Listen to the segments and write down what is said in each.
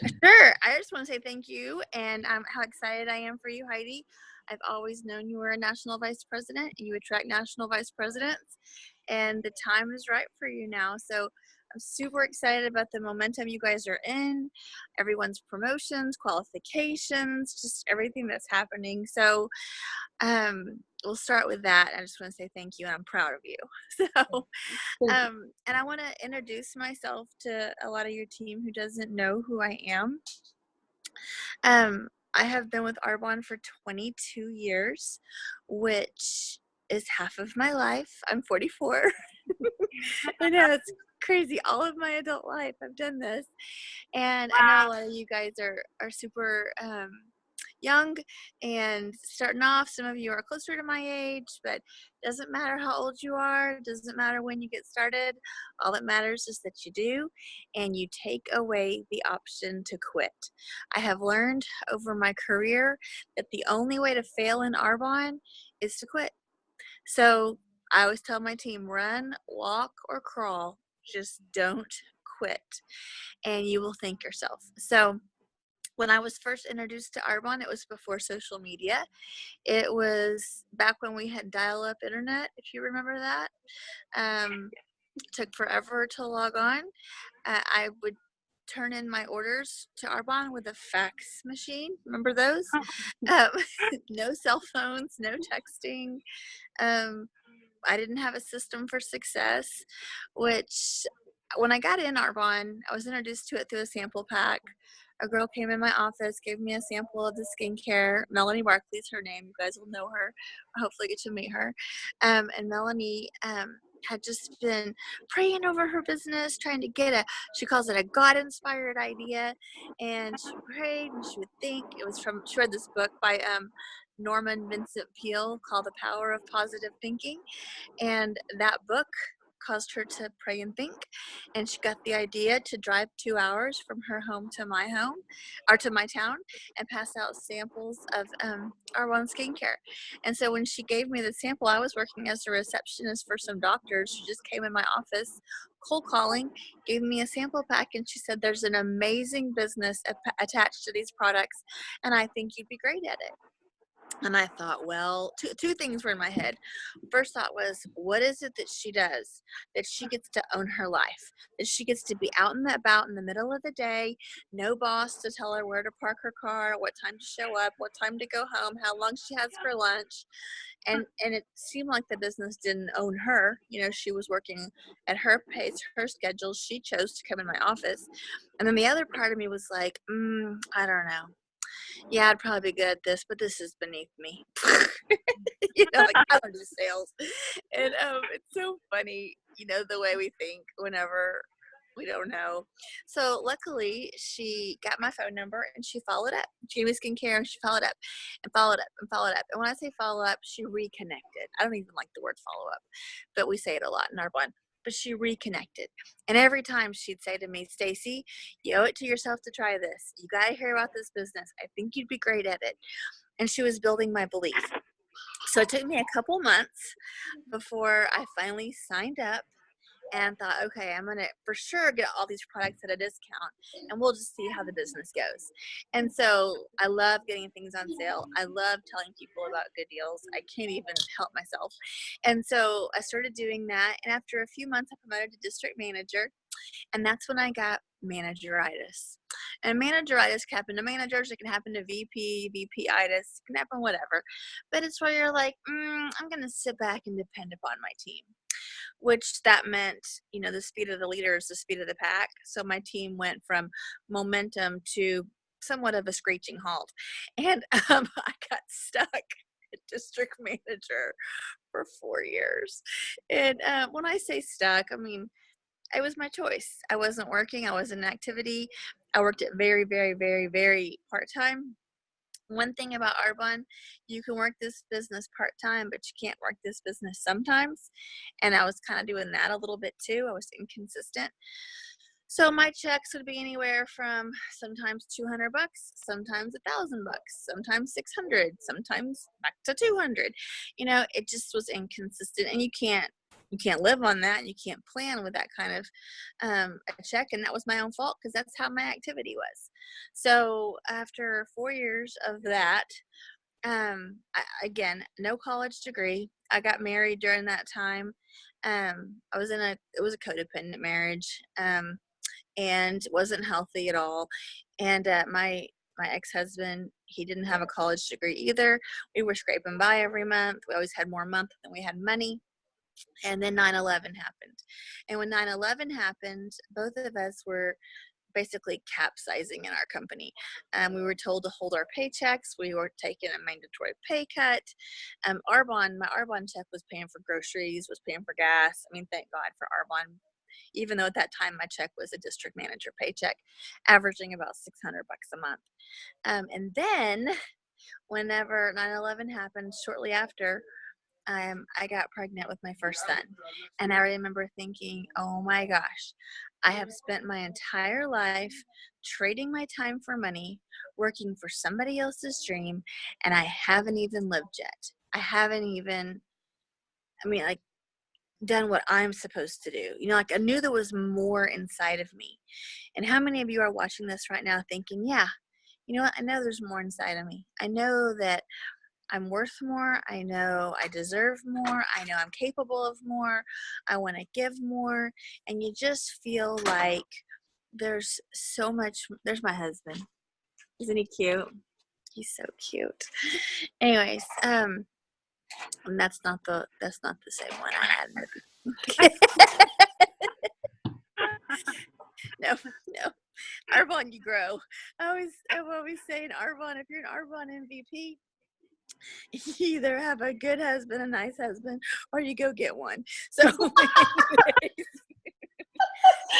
Sure. I just want to say thank you and how excited I am for you, Heidi. I've always known you were a national vice president and you attract national vice presidents, and the time is right for you now. So I'm super excited about the momentum you guys are in, everyone's promotions, qualifications, just everything that's happening. So we'll start with that. I just want to say thank you and I'm proud of you. So Thank you. and I want to introduce myself to a lot of your team who doesn't know who I am. I have been with Arbonne for 22 years, which is half of my life. I'm 44. I know it's crazy. All of my adult life, I've done this, and I know a Wow. lot of you guys are super young and starting off. Some of you are closer to my age, but it doesn't matter how old you are. It doesn't matter when you get started. All that matters is that you do, and you take away the option to quit. I have learned over my career that the only way to fail in Arbonne is to quit. So I always tell my team, run, walk, or crawl. Just don't quit, and you will thank yourself. So when I was first introduced to Arbonne, it was before social media. It was back when we had dial-up internet, if you remember that. It took forever to log on. I would turn in my orders to Arbonne with a fax machine. Remember those? Um, no cell phones, no texting. Um, I didn't have a system for success, which when I got in Arbonne, I was introduced to it through a sample pack. A girl came in my office, gave me a sample of the skincare. Melanie Barkley's her name. You guys will know her. Hopefully get to meet her. And Melanie had just been praying over her business, trying to get she calls it a God-inspired idea. And she prayed and she would think. She read this book by Norman Vincent Peale called The Power of Positive Thinking. And that book caused her to pray and think. And she got the idea to drive 2 hours from her home to my home, or to my town, and pass out samples of Arbonne skincare. And so when she gave me the sample, I was working as a receptionist for some doctors who just came in my office cold calling, gave me a sample pack, and she said, there's an amazing business attached to these products, and I think you'd be great at it. And I thought, well, two things were in my head. First thought was, what is it that she does that she gets to own her life? That she gets to be out and about in the middle of the day, no boss to tell her where to park her car, what time to show up, what time to go home, how long she has for lunch. And it seemed like the business didn't own her. You know, she was working at her pace, her schedule. She chose to come in my office. And then the other part of me was like, I don't know. Yeah, I'd probably be good at this, but this is beneath me. Like I don't do sales. And it's so funny, the way we think whenever we don't know. So luckily she got my phone number and she followed up. She gave me skincare and she followed up and followed up and followed up. And when I say follow up, she reconnected. I don't even like the word follow up, but we say it a lot in Arbonne. But she reconnected. And every time she'd say to me, Stacy, you owe it to yourself to try this. You got to hear about this business. I think you'd be great at it. And she was building my belief. So it took me a couple months before I finally signed up and thought, okay, I'm going to for sure get all these products at a discount and we'll just see how the business goes. And so I love getting things on sale. I love telling people about good deals. I can't even help myself. And so I started doing that. And after a few months, I promoted to district manager. And that's when I got manageritis. And manageritis can happen to managers. It can happen to VP-itis. It can happen whatever. But it's where you're like, I'm going to sit back and depend upon my team. Which that meant, the speed of the leader is the speed of the pack. So my team went from momentum to somewhat of a screeching halt. And I got stuck at district manager for 4 years. And when I say stuck, I mean, it was my choice. I wasn't working. I wasn't in activity. I worked at very, very, very, very part-time. One thing about Arbonne, you can work this business part-time, but you can't work this business sometimes. And I was kind of doing that a little bit too. I was inconsistent. So my checks would be anywhere from sometimes $200, sometimes $1,000, sometimes 600, sometimes back to 200. It just was inconsistent, and you can't you can't live on that, and you can't plan with that kind of a check. And that was my own fault because that's how my activity was. So after 4 years of that, again, no college degree. I got married during that time. I was it was a codependent marriage, and wasn't healthy at all. And my ex-husband, he didn't have a college degree either. We were scraping by every month. We always had more month than we had money. And then 9/11 happened. And when 9/11 happened, both of us were basically capsizing in our company. We were told to hold our paychecks. We were taking a mandatory pay cut. My Arbonne check was paying for groceries, was paying for gas. I mean, thank God for Arbonne. Even though at that time my check was a district manager paycheck, averaging about $600 a month. And then whenever 9/11 happened, shortly after, I got pregnant with my first son. And I remember thinking, oh my gosh, I have spent my entire life trading my time for money, working for somebody else's dream, and I haven't even lived yet. I haven't even, I mean, like, done what I'm supposed to do. Like, I knew there was more inside of me. And how many of you are watching this right now thinking, yeah, you know what? I know there's more inside of me. I know that I'm worth more. I know I deserve more. I know I'm capable of more. I want to give more. And you just feel like there's so much. There's my husband. Isn't he cute? He's so cute. Anyways, and that's not the same one I had. No, no. Arbonne, you grow. I'm always saying, Arbonne, if you're an Arbonne MVP, you either have a good husband, a nice husband, or you go get one. So anyways,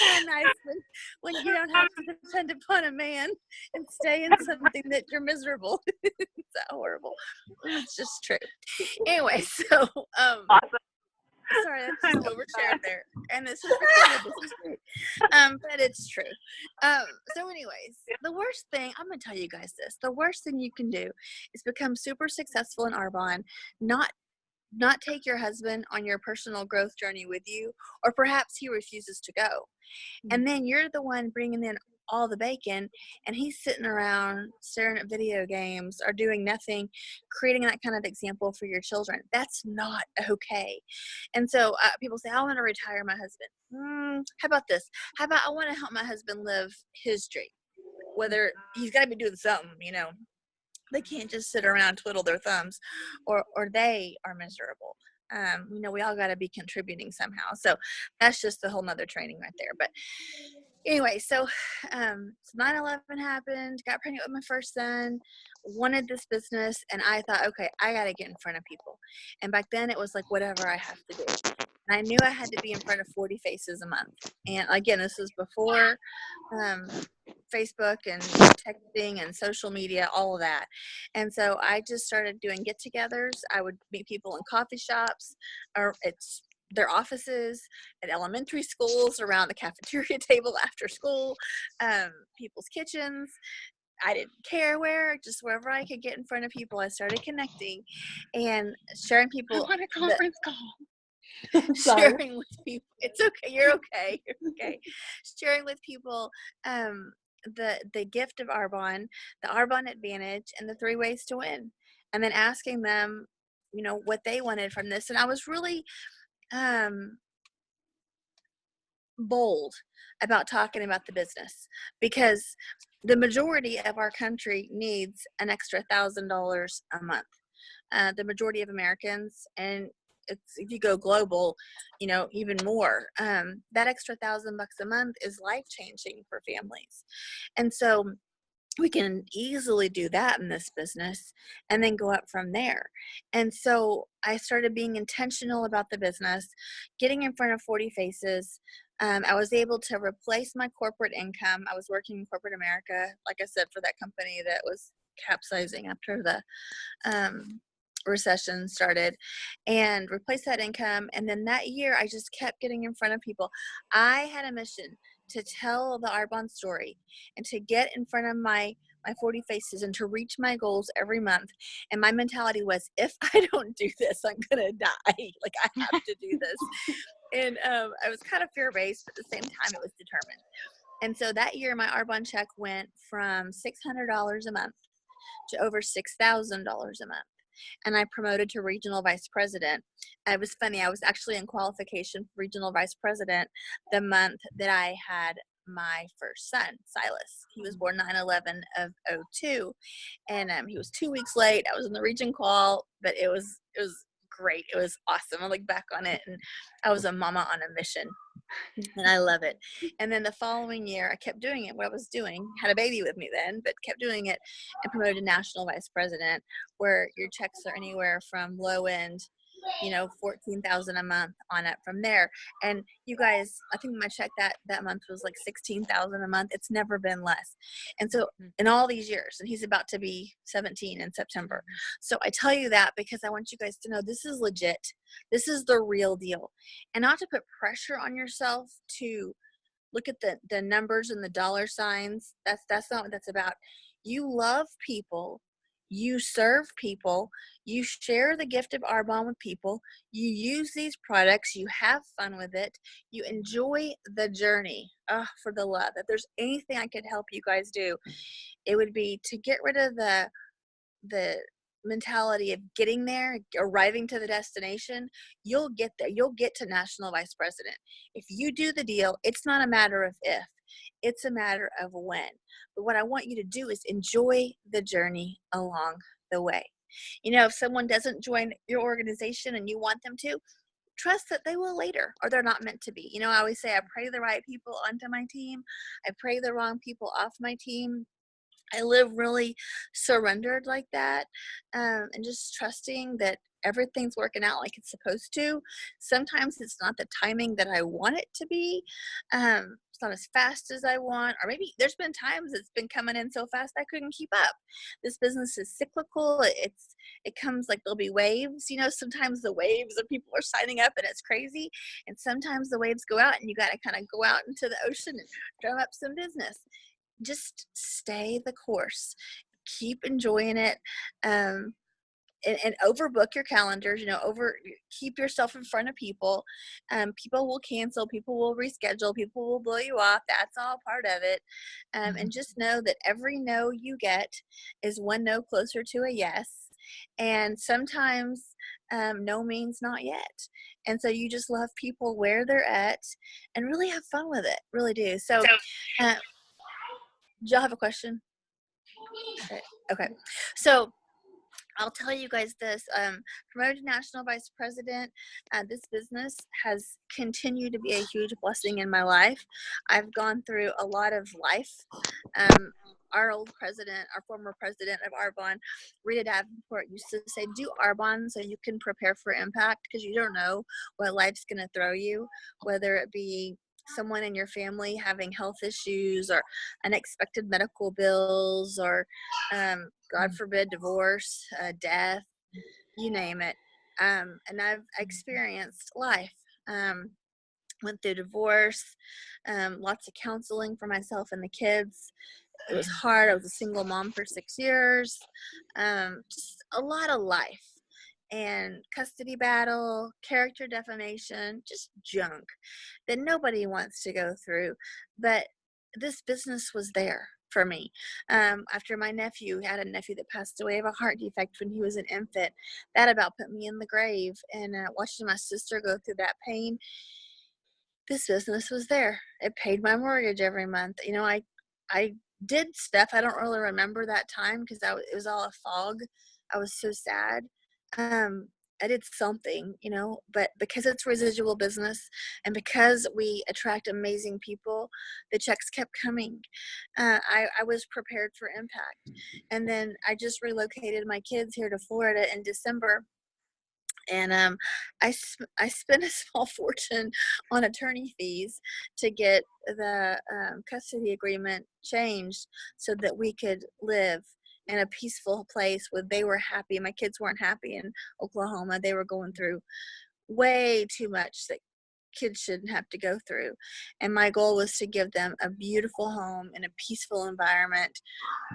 a nice one when you don't have to depend upon a man and stay in something that you're miserable. It's that horrible. It's just true. Anyway, so Awesome. sorry, I just overshared there. And this is recorded. This is great. But it's true. So anyways, the worst thing, I'm going to tell you guys this. The worst thing you can do is become super successful in Arbonne, not take your husband on your personal growth journey with you, or perhaps he refuses to go. And then you're the one bringing in all the bacon, and he's sitting around staring at video games or doing nothing, creating that kind of example for your children. That's not okay. And so people say, I want to retire my husband. How about this? How about I want to help my husband live his dream? Whether he's got to be doing something, They can't just sit around and twiddle their thumbs, or they are miserable. We all got to be contributing somehow. So that's just a whole nother training right there. But anyway, so 9/11 happened, got pregnant with my first son, wanted this business, and I thought, okay, I got to get in front of people. And back then it was like, whatever I have to do. And I knew I had to be in front of 40 faces a month. And again, this was before Facebook and texting and social media, all of that. And so I just started doing get-togethers. I would meet people in coffee shops, or it's their offices, at elementary schools, around the cafeteria table after school, people's kitchens. I didn't care where, just wherever I could get in front of people, I started connecting and sharing people. I want a conference call. Sharing with people. It's okay. You're okay. You're okay. Sharing with people the gift of Arbonne, the Arbonne advantage, and the 3 ways to win. And then asking them, what they wanted from this. And I was really bold about talking about the business, because the majority of our country needs an extra $1,000 a month. The majority of Americans, and if you go global, even more. That extra $1,000 a month is life changing for families, and so we can easily do that in this business and then go up from there. And so I started being intentional about the business, getting in front of 40 faces. I was able to replace my corporate income. I was working in corporate America, like I said, for that company that was capsizing after the recession started, and replace that income. And then that year I just kept getting in front of people. I had a mission to tell the Arbonne story and to get in front of my 40 faces and to reach my goals every month. And my mentality was, if I don't do this, I'm gonna die. Like, I have to do this. And I was kind of fear based, but at the same time, it was determined. And so that year, my Arbonne check went from $600 a month to over $6,000 a month. And I promoted to regional vice president. It was funny. I was actually in qualification for regional vice president the month that I had my first son, Silas. He was born 9/11 of '02, and he was 2 weeks late. I was in the region qual, but it was great. It was awesome. I look back on it, and I was a mama on a mission, and I love it. And then the following year, I kept doing it. What I was doing, had a baby with me then, but kept doing it, and promoted to national vice president, where your checks are anywhere from low end, 14,000 a month on it from there. And you guys, I think my check that month was like 16,000 a month. It's never been less. And so in all these years, and he's about to be 17 in September. So I tell you that because I want you guys to know this is legit. This is the real deal. And not to put pressure on yourself to look at the numbers and the dollar signs. That's not what that's about. You love people, you serve people, you share the gift of Arbonne with people, you use these products, you have fun with it, you enjoy the journey. Oh, for the love. If there's anything I could help you guys do, it would be to get rid of the mentality of getting there, arriving to the destination. You'll get there. You'll get to national vice president. If you do the deal, it's not a matter of if, it's a matter of when. But what I want you to do is enjoy the journey along the way. If someone doesn't join your organization and you want them to, trust that they will later, or they're not meant to be. I always say, I pray the right people onto my team. I pray the wrong people off my team. I live really surrendered like that, and just trusting that everything's working out like it's supposed to. Sometimes it's not the timing that I want it to be. It's not as fast as I want, or maybe there's been times it's been coming in so fast I couldn't keep up. This business is cyclical. It comes like there'll be waves. Sometimes the waves of people are signing up and it's crazy, and sometimes the waves go out and you got to kind of go out into the ocean and drum up some business. Just stay the course, keep enjoying it, and overbook your calendars. Keep yourself in front of people. People will cancel, people will reschedule, people will blow you off. That's all part of it. And just know that every no you get is one no closer to a yes. And sometimes no means not yet. And so you just love people where they're at and really have fun with it. Really do. So do y'all have a question? Okay. So I'll tell you guys this. Promoted to national vice president, this business has continued to be a huge blessing in my life. I've gone through a lot of life. Our former president of Arbonne, Rita Davenport, used to say, do Arbonne so you can prepare for impact, because you don't know what life's going to throw you, whether it be someone in your family having health issues or unexpected medical bills or God forbid divorce, death, you name it. And I've experienced life. Went through divorce, lots of counseling for myself and the kids. It was hard. I was a single mom for 6 years. Just a lot of life. And custody battle, character defamation, just junk that nobody wants to go through. But this business was there for me. After my nephew, had a nephew that passed away of a heart defect when he was an infant, that about put me in the grave. And watching my sister go through that pain, this business was there. It paid my mortgage every month. I did stuff. I don't really remember that time because it was all a fog. I was so sad. I did something, but because it's residual business and because we attract amazing people, the checks kept coming. I was prepared for impact. And then I just relocated my kids here to Florida in December. And I spent a small fortune on attorney fees to get the custody agreement changed so that we could live in a peaceful place where they were happy. My kids weren't happy in Oklahoma. They were going through way too much. kids shouldn't have to go through. And my goal was to give them a beautiful home in a peaceful environment,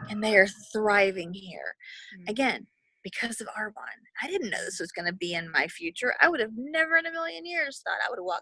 and they are thriving here. Mm. Again, because of Arbonne. I didn't know this was going to be in my future. I would have never in a million years thought I would have walked